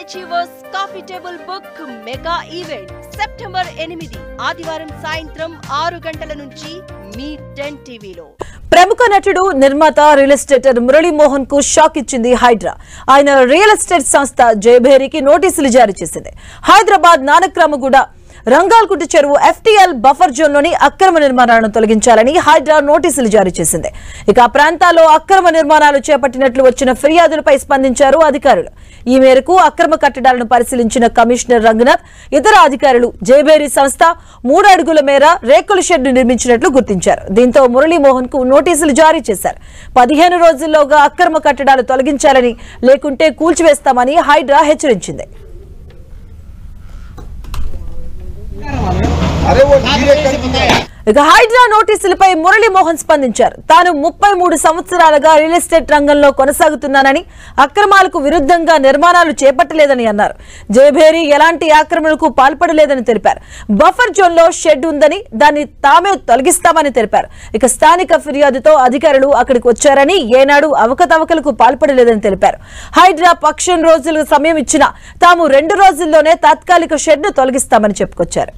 Achievers coffee table book mega event September 8 ఆదివారం సాయంత్రం 6 గంటల నుంచి మీ 10 టీవీలో. ప్రముఖ నటుడు నిర్మాత రియల్ ఎస్టేటర్ మురళీ మోహన్ కు షాక్ ఇచ్చింది హైడ్రా. ఆయన రియల్ ఎస్టేట్ సంస్థ జయభేరికి నోటీసులు జారీ చేసింది. హైదరాబాద్ నానక్రామగూడ రంగాల్గుట్ట చెరువు FTL బఫర్ జోన్ లోని అక్రమ నిర్మాణాలను తొలగించాలని హైడ్రా నోటీసులు జారీ చేసింది. ఇక ఆ ప్రాంతాల్లో అక్రమ నిర్మాణాలు చేపట్టినట్లు వచ్చిన ఫిర్యాదులపై స్పందించారు అధికారులు. ఈ మేరకు అక్రమ కట్టడాలను పరిశీలించిన కమిషనర్ రంగనాథ్ ఇతర అధికారులు జయభేరి సంస్థ 3 అడుగుల మేర రేకుల షెడ్ నిర్మించినట్లు గుర్తించారు. దీంతో మురళీమోహన్ కు నోటీసులు జారీ చేశారు. 15 రోజుల్లోగా అక్రమ కట్టడాలు తొలగించాలని, లేకుంటే కూల్చివేస్తామని హైడ్రా హెచ్చరించింది. ఇక హైడ్రా నోటీసులపై మురళీమోహన్ స్పందించారు. తాను 33 సంవత్సరాలుగా రియల్ ఎస్టేట్ రంగంలో కొనసాగుతున్నానని, అక్రమాలకు విరుద్ధంగా నిర్మాణాలు చేపట్టలేదని అన్నారు. జయభేరి ఎలాంటి ఆక్రమణకు పాల్పడలేదని తెలిపారు. బఫర్ జోన్ లో షెడ్ ఉందని, దాన్ని తామే తొలగిస్తామని తెలిపారు. ఇక స్థానిక ఫిర్యాదుతో అధికారులు అక్కడికి వచ్చారని, ఏనాడు అవకతవకలకు పాల్పడలేదని తెలిపారు. హైడ్రా పక్షం రోజులు సమయం ఇచ్చినా తాము 2 రోజుల్లోనే తాత్కాలిక షెడ్ ను తొలగిస్తామని చెప్పుకొచ్చారు.